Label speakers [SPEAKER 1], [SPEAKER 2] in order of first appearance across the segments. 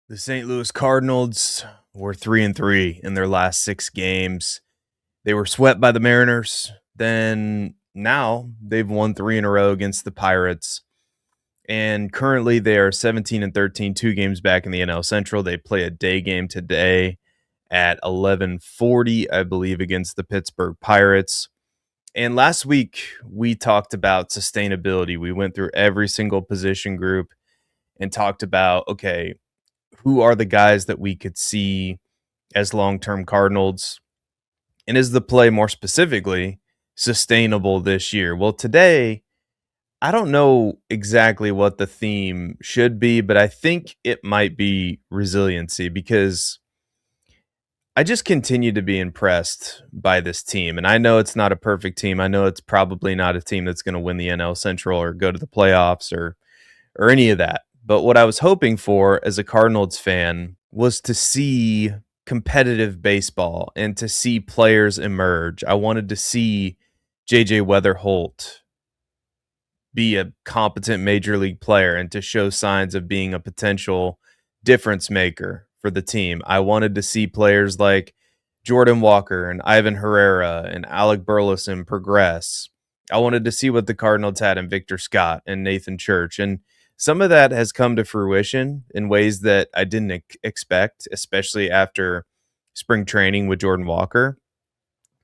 [SPEAKER 1] The St. Louis Cardinals were 3-3 in their last 6 games. They were swept by the Mariners. Then now they've won 3 in a row against the Pirates. And currently they are 17-13, 2 games back in the NL Central. They play a day game today at 11:40, I believe, against the Pittsburgh Pirates. And last week we talked about sustainability. We went through every single position group and talked about, okay, who are the guys that we could see as long-term Cardinals? And is the play more specifically sustainable this year? Well, today, I don't know exactly what the theme should be, but I think it might be resiliency because I just continue to be impressed by this team. And I know it's not a perfect team. I know it's probably not a team that's going to win the NL Central or go to the playoffs or any of that. But what I was hoping for as a Cardinals fan was to see competitive baseball and to see players emerge. I wanted to see JJ Weatherholt be a competent major league player and to show signs of being a potential difference maker for the team. I wanted to see players like Jordan Walker and Ivan Herrera and Alec Burleson progress. I wanted to see what the Cardinals had in Victor Scott and Nathan Church. And some of that has come to fruition in ways that I didn't expect, especially after spring training with Jordan Walker.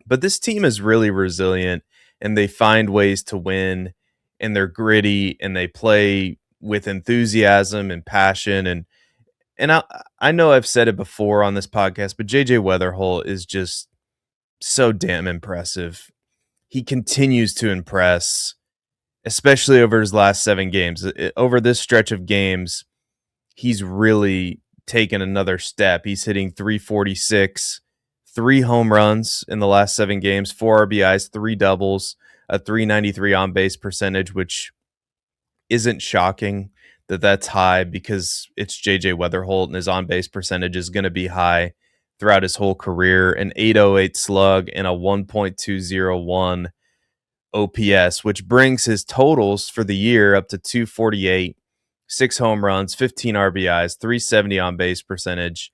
[SPEAKER 1] But this team is really resilient and they find ways to win and they're gritty and they play with enthusiasm and passion and I know I've said it before on this podcast, but JJ Weatherholt is just so damn impressive. He continues to impress, especially over his last 7 games. Over this stretch of games, he's really taken another step. He's hitting 346, 3 home runs in the last 7 games, 4 RBIs, 3 doubles, a 393 on base percentage, which isn't shocking that that's high because it's JJ Weatherholt and his on base percentage is going to be high throughout his whole career. An 808 slug and a 1.201 OPS, which brings his totals for the year up to 248, 6 home runs, 15 RBIs, 370 on base percentage,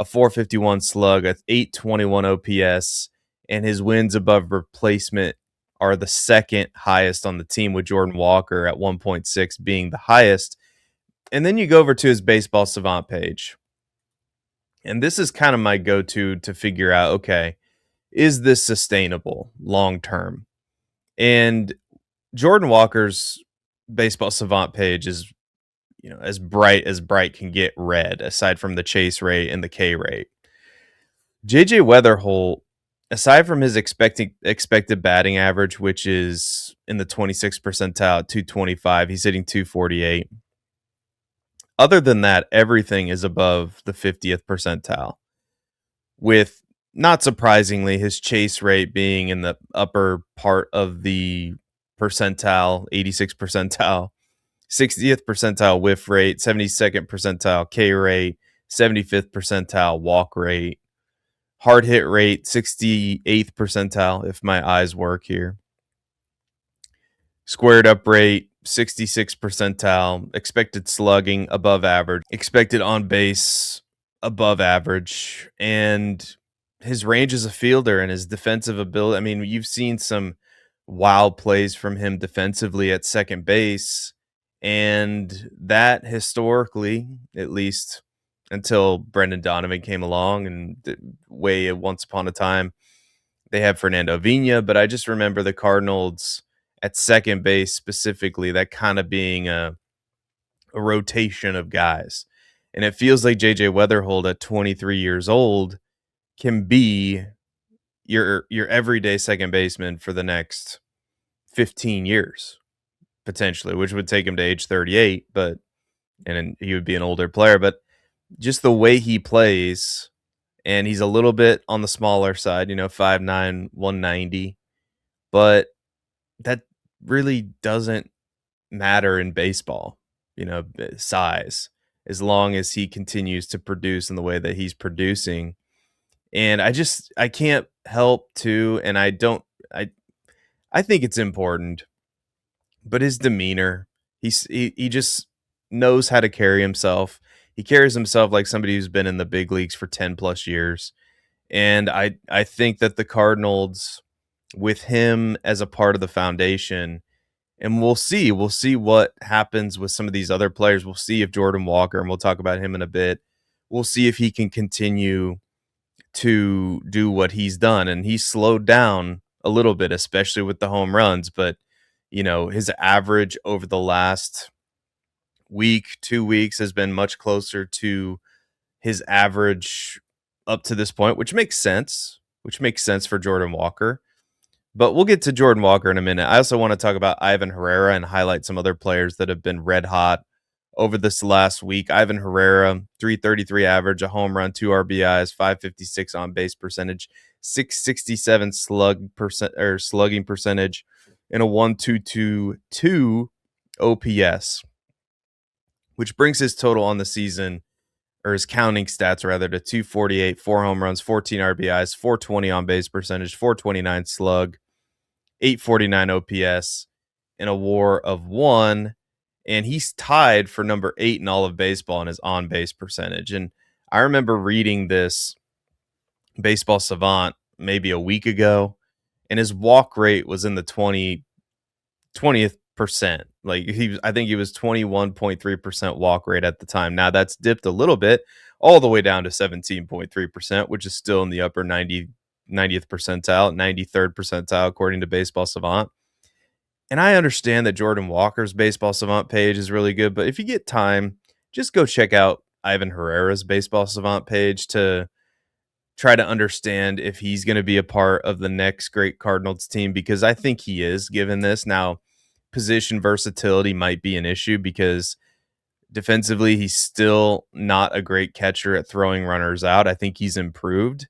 [SPEAKER 1] a 451 slug, a 821 OPS, and his wins above replacement are the second highest on the team, with Jordan Walker at 1.6 being the highest. And then you go over to his baseball savant page. And this is kind of my go-to to figure out, okay, is this sustainable long term? And Jordan Walker's baseball savant page is, as bright can get red, aside from the chase rate and the K rate. JJ Weatherholt, aside from his expected batting average, which is in the 26th percentile at 225, he's hitting 248. Other than that, everything is above the 50th percentile, with, not surprisingly, his chase rate being in the upper part of the percentile, 86th percentile, 60th percentile whiff rate, 72nd percentile K rate, 75th percentile walk rate, hard hit rate, 68th percentile, if my eyes work here, squared up rate, 66th percentile, expected slugging above average, expected on base above average, and his range as a fielder and his defensive ability. I mean, you've seen some wild plays from him defensively at second base, and that historically, at least until Brendan Donovan came along, and way once upon a time they had Fernando Vina, but I just remember the Cardinals at second base specifically, that kind of being a rotation of guys. And it feels like JJ Weatherholt at 23 years old can be your everyday second baseman for the next 15 years potentially, which would take him to age 38, but and he would be an older player, but just the way he plays, and he's a little bit on the smaller side, 5'9", 190, but that really doesn't matter in baseball, size, as long as he continues to produce in the way that he's producing. And I can't help to, and I think it's important, but his demeanor, he just knows how to carry himself. He carries himself like somebody who's been in the big leagues for 10 plus years. And I think that the Cardinals, with him as a part of the foundation, and we'll see what happens with some of these other players. We'll see if Jordan Walker, and we'll talk about him in a bit. We'll see if he can continue to do what he's done. And he's slowed down a little bit, especially with the home runs. But, his average over the last week, 2 weeks has been much closer to his average up to this point, which makes sense for Jordan Walker. But we'll get to Jordan Walker in a minute. I also want to talk about Ivan Herrera and highlight some other players that have been red hot over this last week. Ivan Herrera, 333 average, a home run, 2 RBIs, 556 on base percentage, 667 slugging percentage, and a 1.222 OPS, which brings his total on the season, or his counting stats rather, to 248, 4 home runs, 14 RBIs, 420 on base percentage, 429 slug, 849 OPS, and a WAR of 1. And he's tied for number 8 in all of baseball in his on base percentage. And I remember reading this Baseball Savant maybe a week ago, and his walk rate was in the 20th percent. Like I think he was 21.3% walk rate at the time. Now that's dipped a little bit, all the way down to 17.3%, which is still in the upper 90th percentile, 93rd percentile, according to Baseball Savant. And I understand that Jordan Walker's Baseball Savant page is really good, but if you get time, just go check out Ivan Herrera's Baseball Savant page to try to understand if he's going to be a part of the next great Cardinals team, because I think he is, given this. Now, position versatility might be an issue because defensively, he's still not a great catcher at throwing runners out. I think he's improved,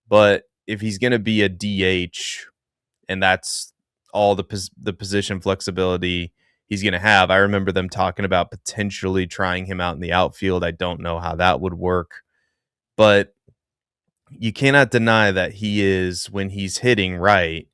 [SPEAKER 1] but if he's going to be a DH, and that's all the position flexibility he's going to have, I remember them talking about potentially trying him out in the outfield. I don't know how that would work, but you cannot deny that he is, when he's hitting right,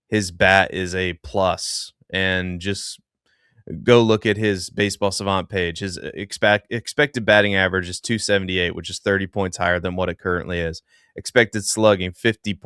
[SPEAKER 1] his bat is a plus. And just go look at his Baseball Savant page. His expected batting average is 278, which is 30 points higher than what it currently is. Expected slugging, 50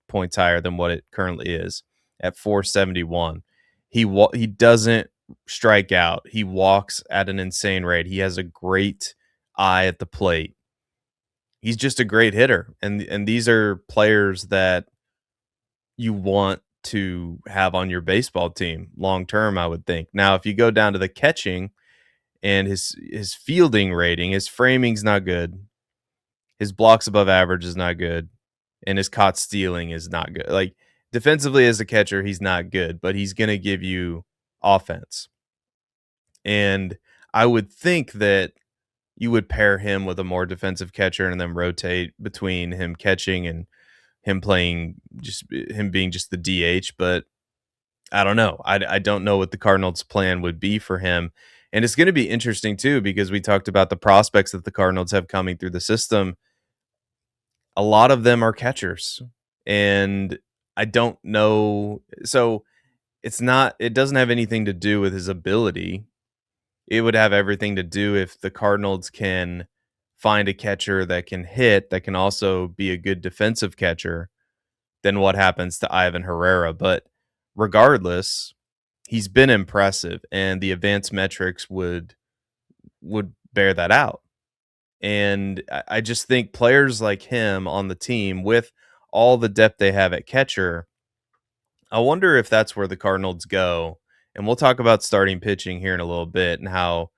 [SPEAKER 1] points higher than what it currently is at 471. He doesn't strike out. He walks at an insane rate. He has a great eye at the plate. He's just a great hitter. And these are players that you want to have on your baseball team long term, I would think. Now, if you go down to the catching and his fielding rating, his framing's not good, his blocks above average is not good, and his caught stealing is not good. Like, defensively as a catcher, he's not good, but he's going to give you offense. And I would think that you would pair him with a more defensive catcher and then rotate between him catching and him being just the DH. But I don't know. I don't know what the Cardinals' plan would be for him. And it's going to be interesting, too, because we talked about the prospects that the Cardinals have coming through the system. A lot of them are catchers. And I don't know. So it doesn't have anything to do with his ability. It would have everything to do if the Cardinals can find a catcher that can hit, that can also be a good defensive catcher, then what happens to Ivan Herrera. But regardless, he's been impressive, and the advanced metrics would bear that out. And I just think players like him on the team, with all the depth they have at catcher, I wonder if that's where the Cardinals go. And we'll talk about starting pitching here in a little bit and how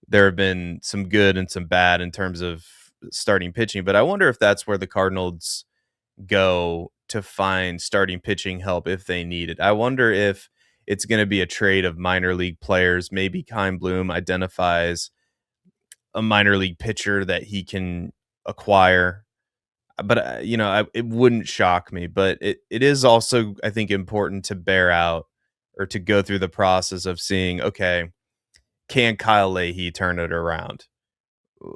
[SPEAKER 1] there have been some good and some bad in terms of starting pitching. But I wonder if that's where the Cardinals go to find starting pitching help if they need it. I wonder if it's going to be a trade of minor league players. Maybe Kyle Bloom identifies a minor league pitcher that he can acquire. But, it wouldn't shock me. But it is also, I think, important to bear out, or to go through the process of seeing, okay, can Kyle Leahy turn it around?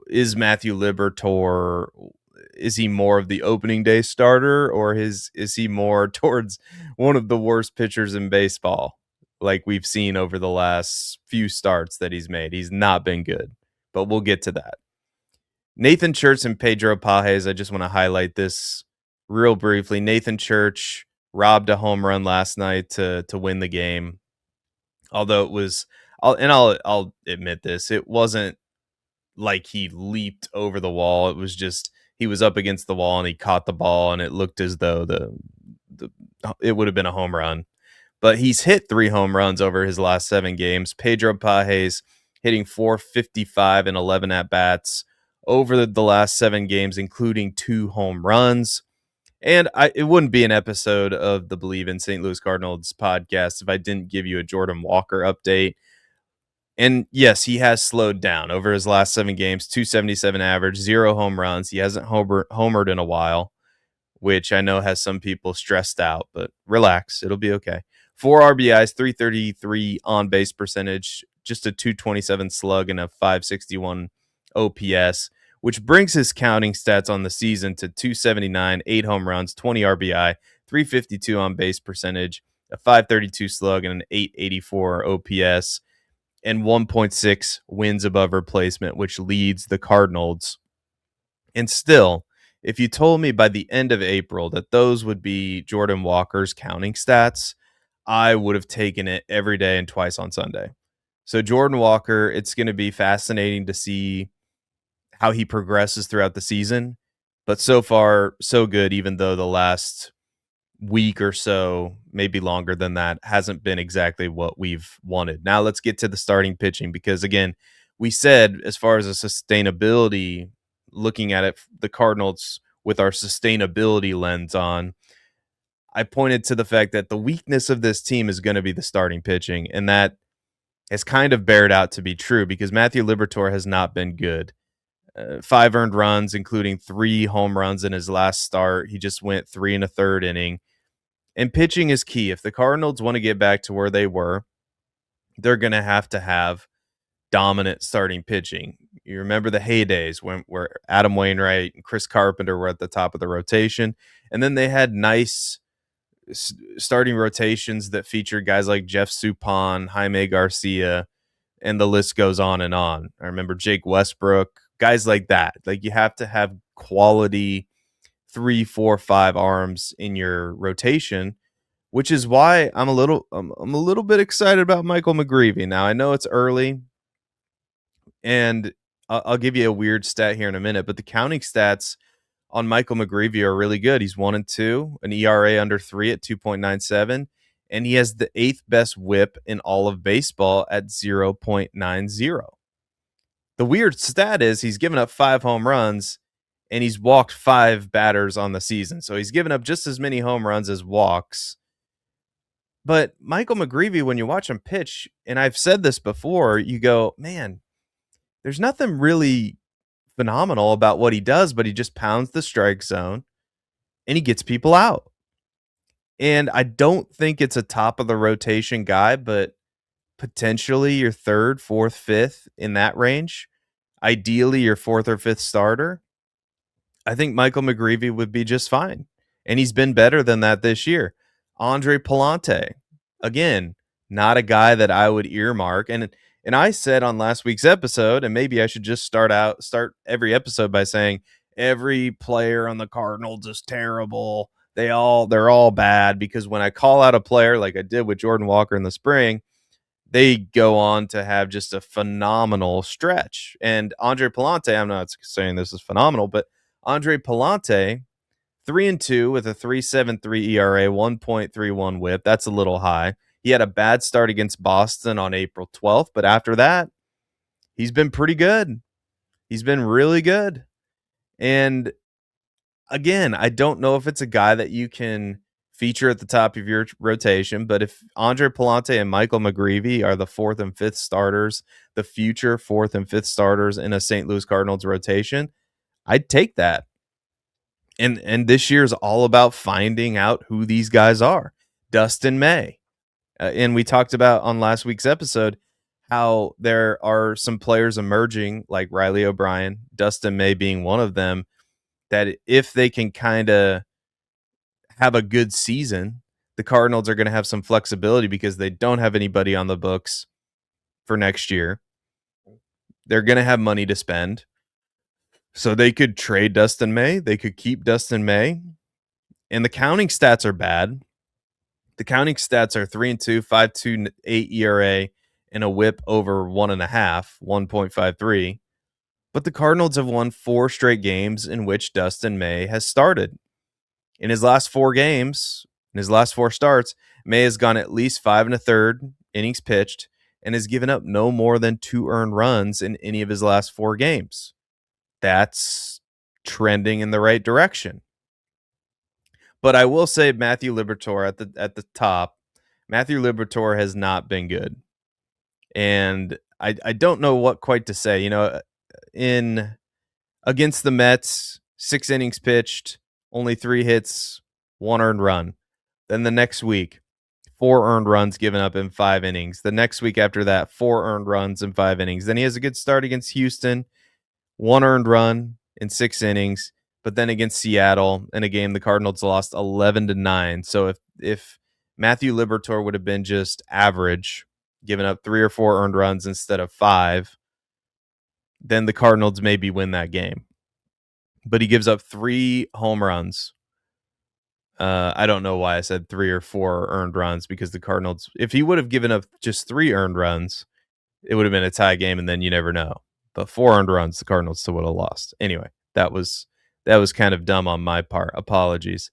[SPEAKER 1] Is Matthew Liberatore, is he more of the opening day starter, or is he more towards one of the worst pitchers in baseball, like we've seen over the last few starts that he's made? He's not been good, but we'll get to that. Nathan Church and Pedro Pages, I just want to highlight this real briefly. Nathan Church robbed a home run last night to win the game. Although it was I'll admit this, it wasn't like he leaped over the wall. It was just he was up against the wall and he caught the ball and it looked as though the it would have been a home run. But he's hit 3 home runs over his last 7 games. Pedro Pages hitting 455 and 11 at bats over the last 7 games, including 2 home runs. And it wouldn't be an episode of the Believe in St. Louis Cardinals podcast if I didn't give you a Jordan Walker update. And yes, he has slowed down over his last 7 games, 277 average, 0 home runs. He hasn't homered in a while, which I know has some people stressed out, but relax, it'll be okay. 4 RBIs, 333 on base percentage, just a 227 slug and a 561 OPS, which brings his counting stats on the season to 279, 8 home runs, 20 RBI, 352 on base percentage, a 532 slug, and an 884 OPS, and 1.6 wins above replacement, which leads the Cardinals. And still, if you told me by the end of April that those would be Jordan Walker's counting stats, I would have taken it every day and twice on Sunday. So Jordan Walker, it's going to be fascinating to see how he progresses throughout the season. But so far, so good, even though the last week or so, maybe longer than that, hasn't been exactly what we've wanted. Now let's get to the starting pitching, because again, we said as far as a sustainability, looking at it, the Cardinals with our sustainability lens on, I pointed to the fact that the weakness of this team is going to be the starting pitching, and that has kind of bared out to be true because Matthew Liberatore has not been good. 5 earned runs, including 3 home runs in his last start. He just went 3 1/3 inning. And pitching is key. If the Cardinals want to get back to where they were, they're going to have dominant starting pitching. You remember the heydays where Adam Wainwright and Chris Carpenter were at the top of the rotation, and then they had nice starting rotations that featured guys like Jeff Suppan, Jaime Garcia, and the list goes on and on. I remember Jake Westbrook, guys like that. Like, you have to have quality 3, 4, 5 arms in your rotation, which is why I'm a little bit excited about Michael McGreevy. Now I know it's early, and I'll give you a weird stat here in a minute, but the counting stats on Michael McGreevy are really good. He's 1-2, an ERA under 3 at 2.97, and he has the 8th best WHIP in all of baseball at 0.90. The weird stat is he's given up 5 home runs and he's walked 5 batters on the season. So he's given up just as many home runs as walks. But Michael McGreevy, when you watch him pitch, and I've said this before, you go, man, there's nothing really phenomenal about what he does, but he just pounds the strike zone and he gets people out. And I don't think it's a top of the rotation guy, but potentially your 3rd, 4th, 5th in that range. Ideally, your 4th or 5th starter. I think Michael McGreevy would be just fine. And he's been better than that this year. Andre Palante, again, not a guy that I would earmark. And I said on last week's episode, and maybe I should just start every episode by saying every player on the Cardinals is terrible. They're all bad, because when I call out a player like I did with Jordan Walker in the spring, they go on to have just a phenomenal stretch. And Andre Palante, I'm not saying this is phenomenal, but Andre Palante, 3-2 with a 3.73 ERA, 1.31 WHIP. That's a little high. He had a bad start against Boston on April 12th, but after that, he's been pretty good. He's been really good. And again, I don't know if it's a guy that you can feature at the top of your rotation, but if Andre Palante and Michael McGreevy are the 4th and 5th starters, the future 4th and 5th starters in a St. Louis Cardinals rotation, I'd take that. And this year is all about finding out who these guys are. Dustin May. And we talked about on last week's episode how there are some players emerging like Riley O'Brien, Dustin May being one of them, that if they can kind of have a good season, the Cardinals are going to have some flexibility because they don't have anybody on the books for next year. They're going to have money to spend. So they could trade Dustin May. They could keep Dustin May. And the counting stats are bad. The counting stats are 3-2, 5.28 ERA, and a WHIP over 1.5, 1.53. But the Cardinals have won 4 straight games in which Dustin May has started. In his last 4 games, in his last 4 starts, May has gone at least 5 1/3 innings pitched and has given up no more than 2 earned runs in any of his last 4 games. That's trending in the right direction. But I will say Matthew Liberatore at the top. Matthew Liberatore has not been good. And I don't know what quite to say. In against the Mets, 6 innings pitched, only 3 hits, 1 earned run. Then the next week, 4 earned runs given up in 5 innings. The next week after that, 4 earned runs in 5 innings. Then he has a good start against Houston, 1 earned run in 6 innings. But then against Seattle, in a game the Cardinals lost 11-9. So if Matthew Liberatore would have been just average, giving up 3 or 4 earned runs instead of 5, then the Cardinals maybe win that game. But he gives up 3 home runs. I don't know why I said 3 or 4 earned runs, because the Cardinals, if he would have given up just 3 earned runs, it would have been a tie game, and then you never know. But 4 earned runs, the Cardinals still would have lost. Anyway, that was kind of dumb on my part. Apologies.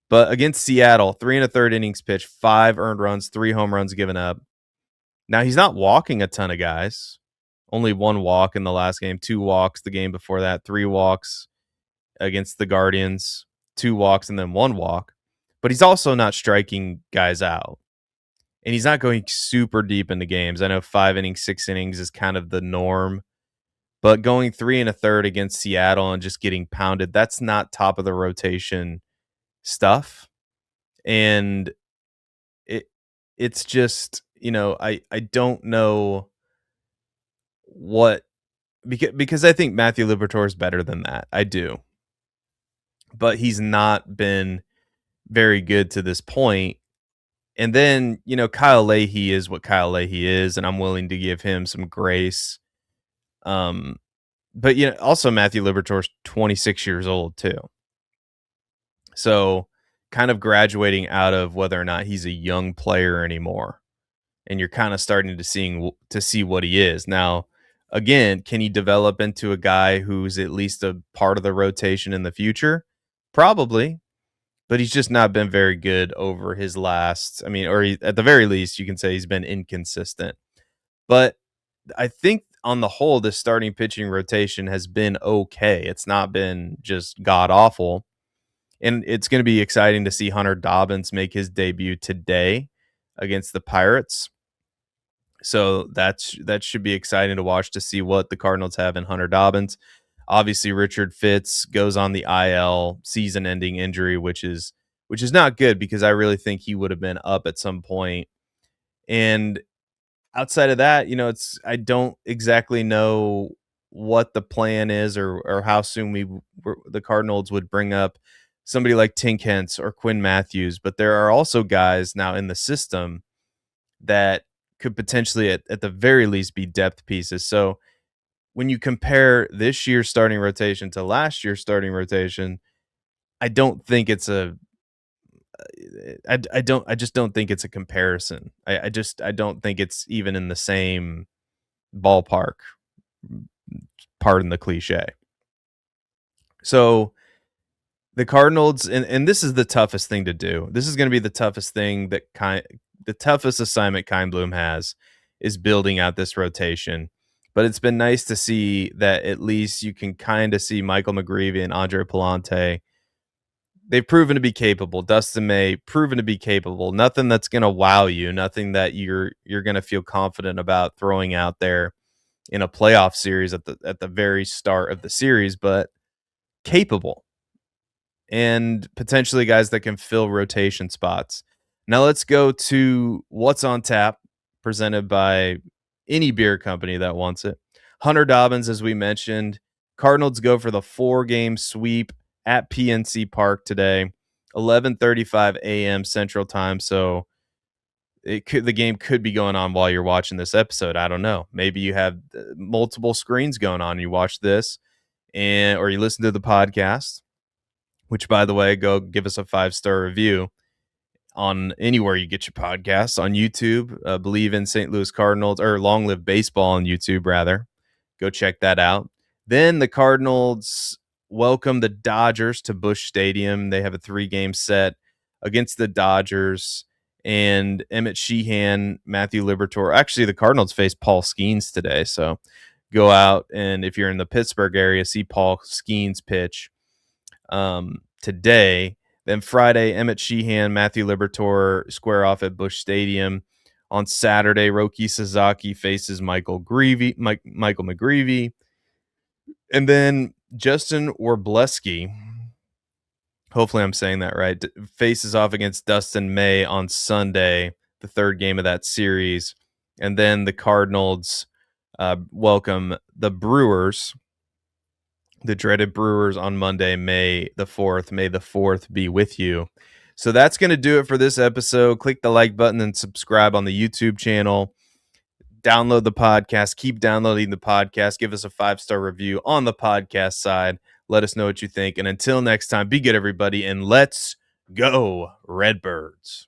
[SPEAKER 1] But against Seattle, 3 1/3 innings pitched, 5 earned runs, 3 home runs given up. Now, he's not walking a ton of guys. Only 1 walk in the last game, 2 walks the game before that, 3 walks against the Guardians, 2 walks and then 1 walk. But he's also not striking guys out. And he's not going super deep into games. I know 5 innings, 6 innings is kind of the norm. But going 3 1/3 against Seattle and just getting pounded, that's not top of the rotation stuff. And it's just, I don't know what, because I think Matthew Liberatore is better than that. I do. But he's not been very good to this point. And then, Kyle Leahy is what Kyle Leahy is, and I'm willing to give him some grace. But also Matthew Liberatore's 26 years old too. So kind of graduating out of whether or not he's a young player anymore. And you're kind of starting to see what he is. Now, again, can he develop into a guy who's at least a part of the rotation in the future? Probably. But he's just not been very good over his last, at the very least, you can say he's been inconsistent. But I think on the whole, this starting pitching rotation has been okay. It's not been just god awful. And it's going to be exciting to see Hunter Dobbins make his debut today against the Pirates. So that should be exciting to watch, to see what the Cardinals have in Hunter Dobbins. Obviously, Richard Fitz goes on the IL, season-ending injury, which is not good, because I really think he would have been up at some point. And outside of that, I don't exactly know what the plan is, or how soon the Cardinals would bring up somebody like Tink Hence or Quinn Matthews. But there are also guys now in the system that could potentially, at the very least, be depth pieces. So when you compare this year's starting rotation to last year's starting rotation, I don't think it's a I just don't think it's a comparison. I don't think it's even in the same ballpark. Pardon the cliche. So the Cardinals, and this is the toughest thing to do. This is going to be the toughest thing the toughest assignment Keimblum has, is building out this rotation. But it's been nice to see that at least you can kind of see Michael McGreevy and Andre Palante. They've proven to be capable. Dustin May, proven to be capable. Nothing that's going to wow you. Nothing that you're going to feel confident about throwing out there in a playoff series at the very start of the series, but capable. And potentially guys that can fill rotation spots. Now let's go to what's on tap, presented by any beer company that wants it. Hunter Dobbins, as we mentioned. Cardinals go for the 4-game sweep at PNC Park today, 11:35 a.m. Central Time. So the game could be going on while you're watching this episode. I don't know. Maybe you have multiple screens going on. You watch this, or you listen to the podcast, which, by the way, go give us a 5-star review on anywhere you get your podcasts, on YouTube. Believe in St. Louis Cardinals, or Long Live Baseball on YouTube, rather. Go check that out. Then the Cardinals welcome the Dodgers to Busch Stadium. They have a 3-game set against the Dodgers. And Emmett Sheehan, Matthew Liberatore. Actually, the Cardinals face Paul Skeens today. So go out, and if you're in the Pittsburgh area, see Paul Skeens pitch today. Then Friday, Emmett Sheehan, Matthew Liberatore square off at Busch Stadium. On Saturday, Roki Sasaki faces Michael McGreevy. And then Justin Warbleski, hopefully I'm saying that right, faces off against Dustin May on Sunday, the 3rd game of that series. And then the Cardinals welcome the Brewers, the dreaded Brewers, on Monday, May the 4th. May the 4th be with you. So that's going to do it for this episode. Click the like button and subscribe on the YouTube channel. Download the podcast. Keep downloading the podcast. Give us a 5-star review on the podcast side. Let us know what you think. And until next time, be good, everybody, and let's go Redbirds.